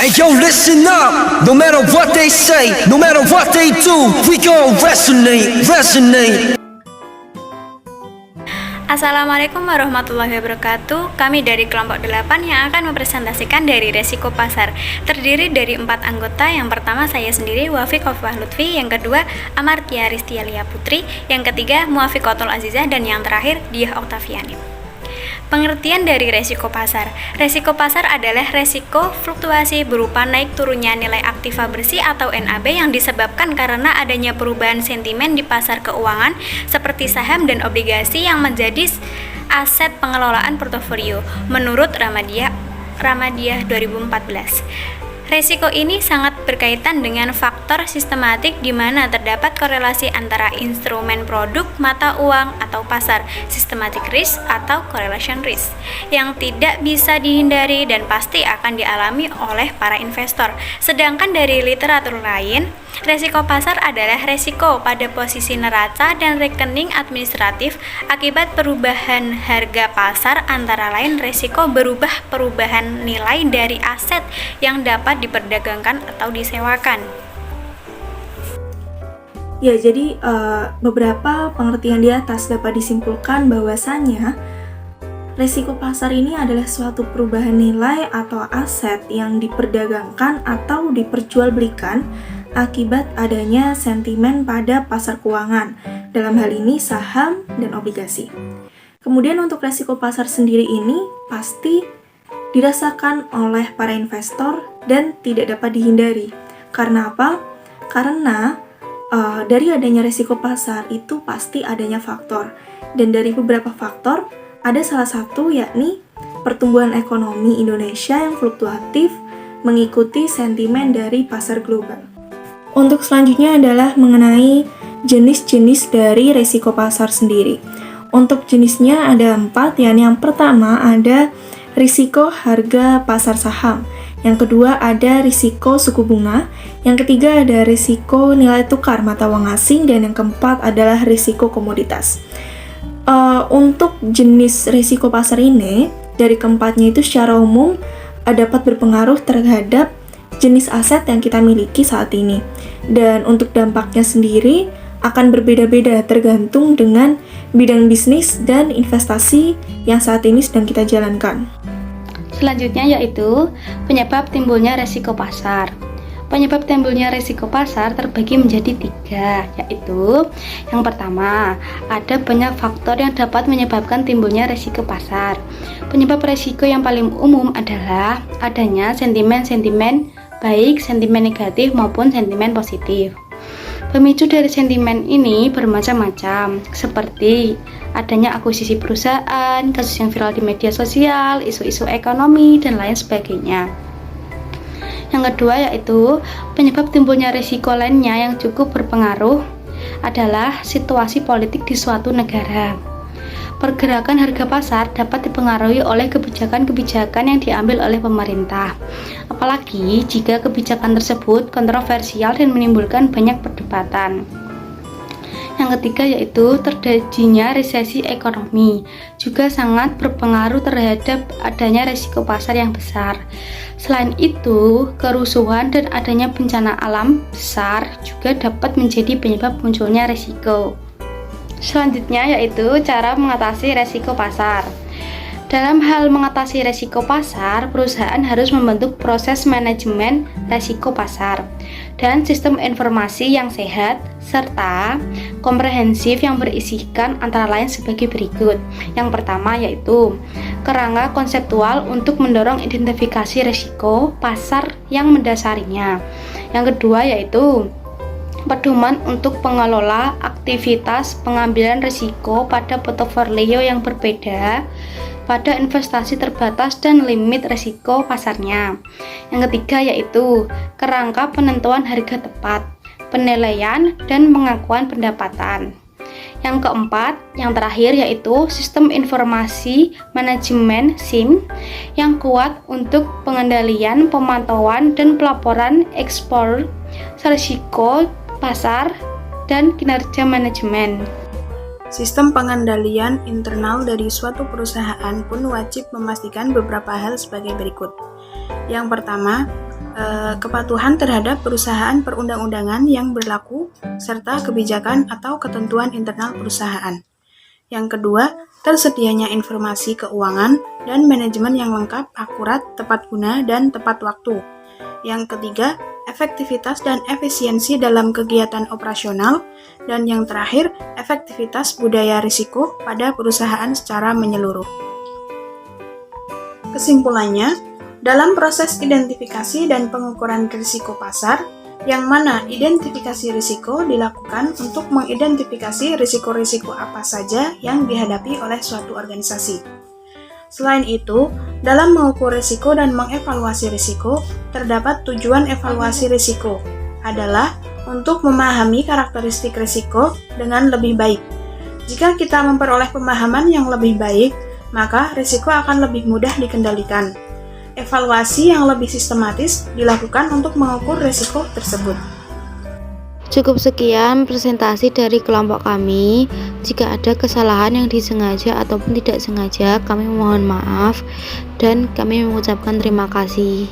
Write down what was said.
Hey yo, listen up. No matter what they say, no matter what they do, we gon' resonate, resonate. Assalamualaikum warahmatullahi wabarakatuh. Kami dari kelompok 8 yang akan mempresentasikan dari resiko pasar. Terdiri dari 4 anggota. Yang pertama saya sendiri, Wafiq Khofifah Lutfi. Yang kedua, Amartya Ristialia Putri. Yang ketiga, Muafiqatul Azizah. Dan yang terakhir, Diah Oktaviani. Pengertian dari resiko pasar. Resiko pasar adalah resiko fluktuasi berupa naik turunnya nilai aktiva bersih atau NAB yang disebabkan karena adanya perubahan sentimen di pasar keuangan seperti saham dan obligasi yang menjadi aset pengelolaan portofolio menurut Ramadiah 2014. Resiko ini sangat berkaitan dengan faktor sistematik di mana terdapat korelasi antara instrumen produk, mata uang, atau pasar, systematic risk atau correlation risk, yang tidak bisa dihindari dan pasti akan dialami oleh para investor. Sedangkan dari literatur lain, resiko pasar adalah resiko pada posisi neraca dan rekening administratif akibat perubahan harga pasar, antara lain resiko perubahan nilai dari aset yang dapat diperdagangkan atau disewakan. Ya, jadi beberapa pengertian di atas dapat disimpulkan bahwasanya resiko pasar ini adalah suatu perubahan nilai atau aset yang diperdagangkan atau diperjualbelikan akibat adanya sentimen pada pasar keuangan, dalam hal ini saham dan obligasi. Kemudian untuk resiko pasar sendiri ini pasti dirasakan oleh para investor dan tidak dapat dihindari. Karena apa? Karena dari adanya resiko pasar itu pasti adanya faktor. Dan dari beberapa faktor, ada salah satu yakni pertumbuhan ekonomi Indonesia yang fluktuatif mengikuti sentimen dari pasar global. Untuk selanjutnya adalah mengenai jenis-jenis dari resiko pasar sendiri. Untuk jenisnya ada 4, yakni yang pertama ada risiko harga pasar saham, yang kedua ada risiko suku bunga, yang ketiga ada risiko nilai tukar mata uang asing, dan yang keempat adalah risiko komoditas. Untuk jenis risiko pasar ini, dari keempatnya itu secara umum dapat berpengaruh terhadap jenis aset yang kita miliki saat ini. Dan untuk dampaknya sendiri akan berbeda-beda tergantung dengan bidang bisnis dan investasi yang saat ini sedang kita jalankan. Selanjutnya yaitu penyebab timbulnya resiko pasar. Penyebab timbulnya resiko pasar terbagi menjadi 3, yaitu yang pertama, ada banyak faktor yang dapat menyebabkan timbulnya resiko pasar. Penyebab resiko yang paling umum adalah adanya sentimen-sentimen baik sentimen negatif maupun sentimen positif. Pemicu dari sentimen ini bermacam-macam, seperti adanya akuisisi perusahaan, kasus yang viral di media sosial, isu-isu ekonomi, dan lain sebagainya. Yang kedua yaitu penyebab timbulnya risiko lainnya yang cukup berpengaruh adalah situasi politik di suatu negara. Pergerakan harga pasar dapat dipengaruhi oleh kebijakan-kebijakan yang diambil oleh pemerintah, apalagi jika kebijakan tersebut kontroversial dan menimbulkan banyak perdebatan. Yang ketiga yaitu terjadinya resesi ekonomi, juga sangat berpengaruh terhadap adanya risiko pasar yang besar. Selain itu, kerusuhan dan adanya bencana alam besar juga dapat menjadi penyebab munculnya risiko. Selanjutnya yaitu cara mengatasi resiko pasar. Dalam hal mengatasi resiko pasar, perusahaan harus membentuk proses manajemen resiko pasar dan sistem informasi yang sehat serta komprehensif yang berisikan antara lain sebagai berikut. Yang pertama yaitu kerangka konseptual untuk mendorong identifikasi resiko pasar yang mendasarinya. Yang kedua yaitu pedoman untuk pengelola aktivitas pengambilan risiko pada portofolio yang berbeda, pada investasi terbatas dan limit risiko pasarnya. Yang ketiga yaitu kerangka penentuan harga tepat, penilaian dan pengakuan pendapatan. Yang keempat, yang terakhir yaitu sistem informasi manajemen SIM yang kuat untuk pengendalian, pemantauan dan pelaporan ekspor risiko pasar dan kinerja manajemen. Sistem pengendalian internal dari suatu perusahaan pun wajib memastikan beberapa hal sebagai berikut. Yang pertama, kepatuhan terhadap perusahaan perundang-undangan yang berlaku, serta kebijakan atau ketentuan internal perusahaan. Yang kedua, tersedianya informasi keuangan dan manajemen yang lengkap, akurat, tepat guna, dan tepat waktu. Yang ketiga, efektivitas dan efisiensi dalam kegiatan operasional. Dan yang terakhir, efektivitas budaya risiko pada perusahaan secara menyeluruh. Kesimpulannya, dalam proses identifikasi dan pengukuran risiko pasar, yang mana identifikasi risiko dilakukan untuk mengidentifikasi risiko-risiko apa saja yang dihadapi oleh suatu organisasi. Selain itu, dalam mengukur risiko dan mengevaluasi risiko, terdapat tujuan evaluasi risiko adalah untuk memahami karakteristik risiko dengan lebih baik. Jika kita memperoleh pemahaman yang lebih baik, maka risiko akan lebih mudah dikendalikan. Evaluasi yang lebih sistematis dilakukan untuk mengukur risiko tersebut. Cukup sekian presentasi dari kelompok kami. Jika ada kesalahan yang disengaja ataupun tidak sengaja, kami mohon maaf dan kami mengucapkan terima kasih.